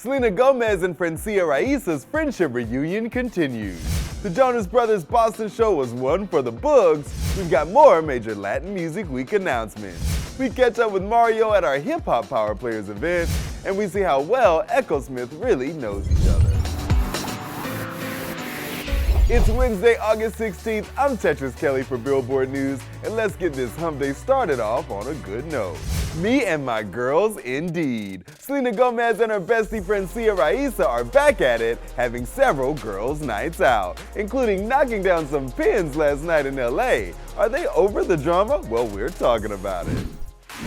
Selena Gomez and Francia Raisa's friendship reunion continues. The Jonas Brothers Boston show was one for the books. We've got more major Latin Music Week announcements. We catch up with Mario at our Hip Hop Power Players event, and we see how well Echosmith really knows each other. It's Wednesday, August 16th. I'm Tetris Kelly for Billboard News, and let's get this hump day started off on a good note. Me and my girls, indeed. Selena Gomez and her bestie Francia Raisa are back at it, having several girls' nights out, including knocking down some pins last night in LA. Are they over the drama? Well, we're talking about it.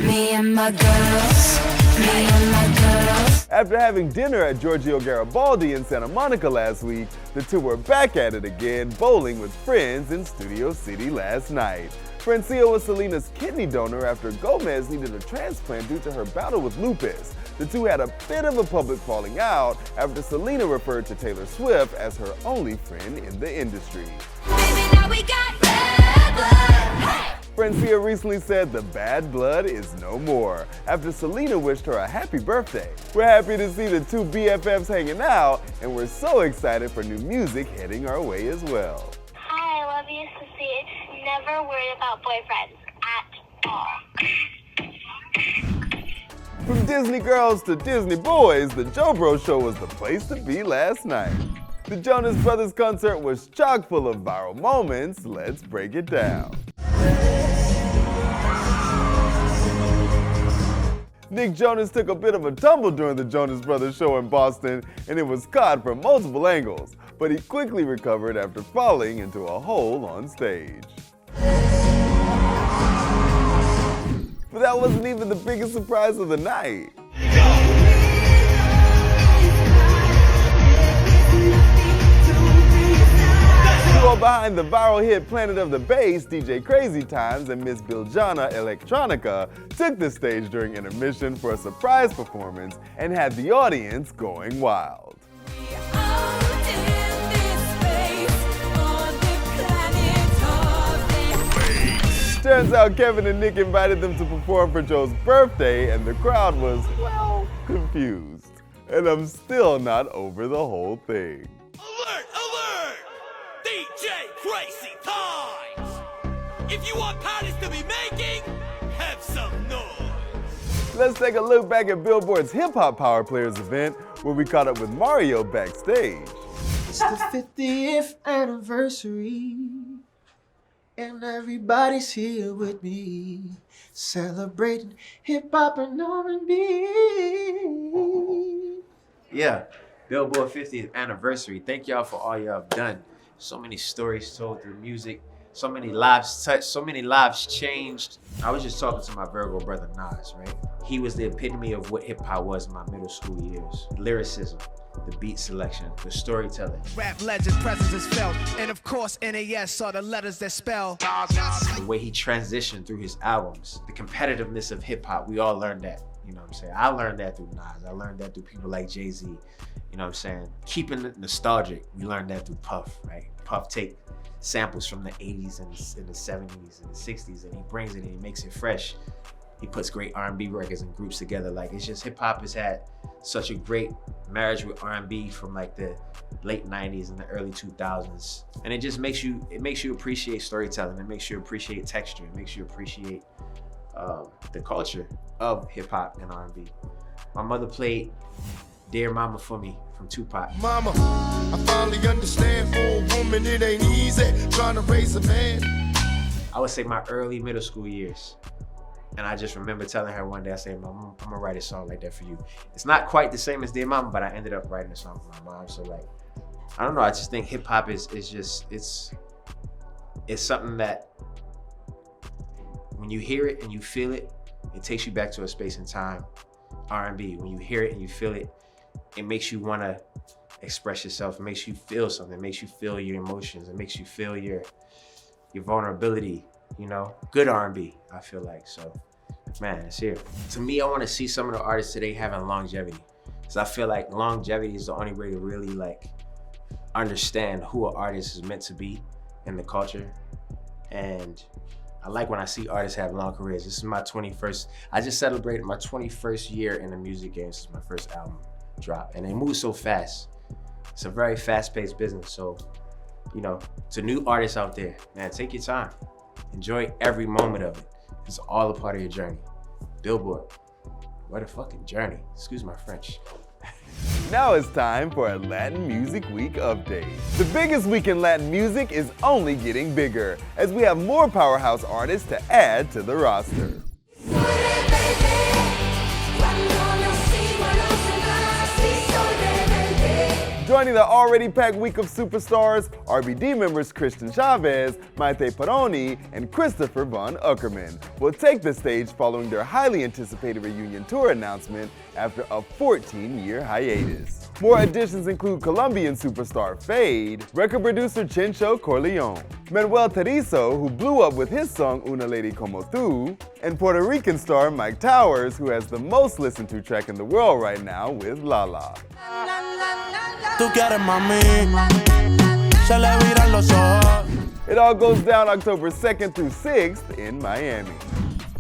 Me and my girls, me and my girls. After having dinner at Giorgio Garibaldi in Santa Monica last week, the two were back at it again, bowling with friends in Studio City last night. Francia was Selena's kidney donor after Gomez needed a transplant due to her battle with lupus. The two had a bit of a public falling out after Selena referred to Taylor Swift as her only friend in the industry. Baby, now we got bad blood. Hey! Francia recently said the bad blood is no more after Selena wished her a happy birthday. We're happy to see the two BFFs hanging out, and we're so excited for new music heading our way as well. Hi, I love you, Cecilia. Never worry about boyfriends at all. From Disney girls to Disney boys, the JoBro Show was the place to be last night. The Jonas Brothers concert was chock full of viral moments. Let's break it down. Nick Jonas took a bit of a tumble during the Jonas Brothers show in Boston, and it was caught from multiple angles, but he quickly recovered after falling into a hole on stage. But that wasn't even the biggest surprise of the night. Duo behind the viral hit Planet of the Bass, DJ Crazy Times and Miss Biljana Electronica took the stage during intermission for a surprise performance and had the audience going wild. Turns out Kevin and Nick invited them to perform for Joe's birthday, and the crowd was, well, confused. And I'm still not over the whole thing. Alert, alert! DJ Crazy Times! If you want parties to be making, have some noise. Let's take a look back at Billboard's Hip Hop Power Players event, where we caught up with Mario backstage. It's the 50th anniversary, and everybody's here with me, celebrating hip hop and R&B. Yeah, Billboard 50th anniversary. Thank y'all for all y'all have done. So many stories told through music, so many lives touched, so many lives changed. I was just talking to my Virgo brother Nas, right? He was the epitome of what hip hop was in my middle school years. Lyricism, the beat selection, the storytelling. Rap legend presence is felt, and of course NAS are the letters that spell. The way he transitioned through his albums, the competitiveness of hip hop, we all learned that. You know what I'm saying? I learned that through Nas. I learned that through people like Jay-Z. You know what I'm saying? Keeping it nostalgic, we learned that through Puff, right? Puff take samples from the 80s and the 70s and the 60s, and he brings it and he makes it fresh. He puts great R&B records and groups together. Like, it's just hip hop has had such a great marriage with R&B from like the late 90s and the early 2000s. And it just makes you appreciate storytelling. It makes you appreciate texture. It makes you appreciate the culture of hip hop and R&B. My mother played Dear Mama for me from Tupac. Mama, I finally understand for a woman it ain't easy trying to raise a man. I would say my early middle school years. And I just remember telling her one day, I said, Mom, I'm gonna write a song like that for you. It's not quite the same as Dear Mama, but I ended up writing a song for my mom. So like, I don't know, I just think hip hop is just, it's something that when you hear it and you feel it, it takes you back to a space and time. R&B, when you hear it and you feel it, it makes you wanna express yourself. It makes you feel something. It makes you feel your emotions. It makes you feel your vulnerability, you know? Good R&B, I feel like, so. Man, it's here. To me, I want to see some of the artists today having longevity. Because I feel like longevity is the only way to really like understand who an artist is meant to be in the culture. And I like when I see artists have long careers. This is my 21st, I just celebrated my 21st year in the music game. This is my first album. drop. And it moves so fast. It's a very fast-paced business. So, you know, to new artists out there, man, take your time. Enjoy every moment of it. It's all a part of your journey. Billboard, what a fucking journey. Excuse my French. Now it's time for a Latin Music Week update. The biggest week in Latin music is only getting bigger, as we have more powerhouse artists to add to the roster. Joining the already packed week of superstars, RBD members Christian Chávez, Maite Perroni, and Christopher von Uckermann will take the stage following their highly anticipated reunion tour announcement after a 14-year hiatus. More additions include Colombian superstar Feid, record producer Chencho Corleone, Manuel Turizo, who blew up with his song Una Lady Como Tu, and Puerto Rican star Myke Towers, who has the most listened to track in the world right now with La La. It all goes down October 2nd through 6th in Miami.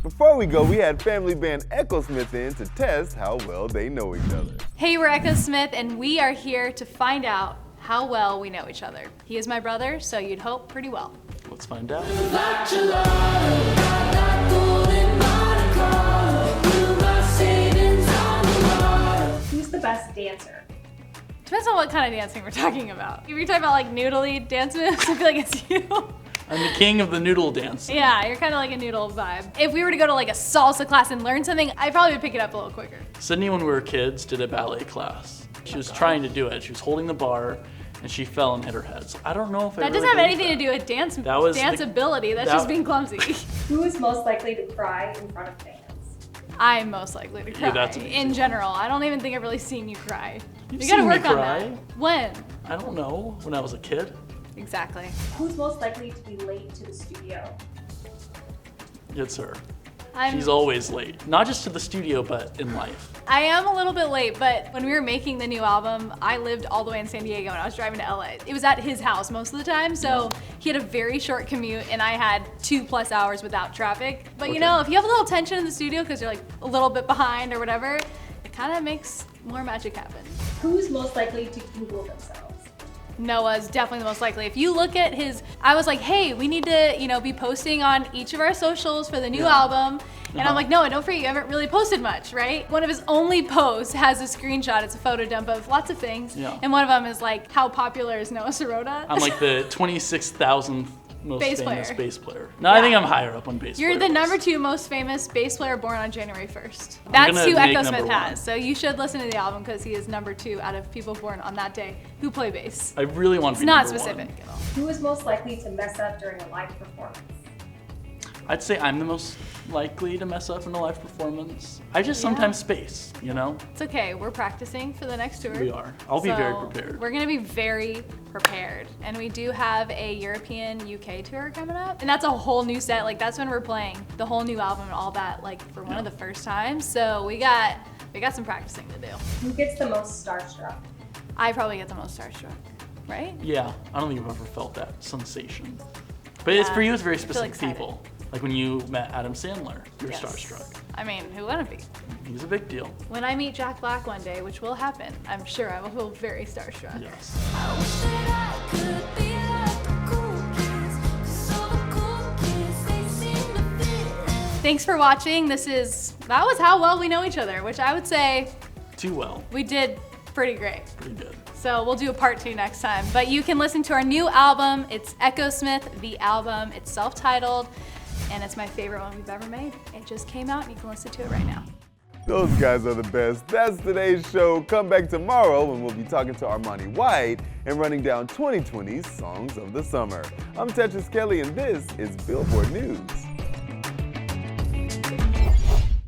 Before we go, we had family band Echosmith in to test how well they know each other. Hey, we're Echosmith, and we are here to find out how well we know each other. He is my brother, so you'd hope pretty well. Let's find out. Who's the best dancer? Depends on what kind of dancing we're talking about. If you're talking about like noodly dance moves, I feel like it's you. I'm the king of the noodle dance. Yeah, you're kind of like a noodle vibe. If we were to go to like a salsa class and learn something, I'd probably would pick it up a little quicker. Sydney, when we were kids, did a ballet class. She was trying to do it. She was holding the bar, and she fell and hit her head. So I don't know if that doesn't have anything to do with dance ability. That's just being clumsy. Who is most likely to cry in front of fans? I'm most likely to cry. Yeah, that's amazing. In general, I don't even think I've really seen you cry. You've You gotta seen me work on cry. that. When? I don't know. When I was a kid. Exactly. Who's most likely to be late to the studio? It's her. She's always late. Not just to the studio, but in life. I am a little bit late, but when we were making the new album, I lived all the way in San Diego and I was driving to LA. It was at his house most of the time, so he had a very short commute and I had 2+ hours without traffic. But you know, if you have a little tension in the studio because you're like a little bit behind or whatever, it kind of makes more magic happen. Who's most likely to Google themselves? Noah's definitely the most likely. If you look at his, I was like, hey, we need to, you know, be posting on each of our socials for the new album. And I'm like, Noah, don't forget, you haven't really posted much, right? One of his only posts has a screenshot. It's a photo dump of lots of things. Yeah. And one of them is like, how popular is Noah Sierota? I'm like the 26,000th most Bass famous player. bass player. No, I think I'm higher up on bass You're player. the number 2 most famous bass player born on January 1st. That's gonna who make Echosmith number has. 1. So you should listen to the album because he is number 2 out of people born on that day who play bass. I really want to It's be not number specific 1. at all. Who is most likely to mess up during a live performance? I'd say I'm the most likely to mess up in a live performance. I just sometimes space, you know? It's okay, we're practicing for the next tour. We are. I'll be very prepared. We're gonna be very prepared. And we do have a European UK tour coming up. And that's a whole new set, like that's when we're playing the whole new album and all that, like for one of the first times. So we got some practicing to do. Who gets the most starstruck? I probably get the most starstruck, right? Yeah, I don't think I've ever felt that sensation. But it's for you, it's very specific excited. people. Like when you met Adam Sandler, you're Yes. starstruck. I mean, who wouldn't be? He's a big deal. When I meet Jack Black one day, which will happen, I'm sure I will feel very starstruck. Yes. Thanks for watching. That was how well we know each other, which I would say Too well. we did pretty great. Pretty good. So we'll do a part 2 next time. But you can listen to our new album. It's Echosmith, the album. It's self-titled, and it's my favorite one we've ever made. It just came out, and you can listen to it right now. Those guys are the best. That's today's show. Come back tomorrow when we'll be talking to Armani White and running down 2020's Songs of the Summer. I'm Tetris Kelly, and this is Billboard News.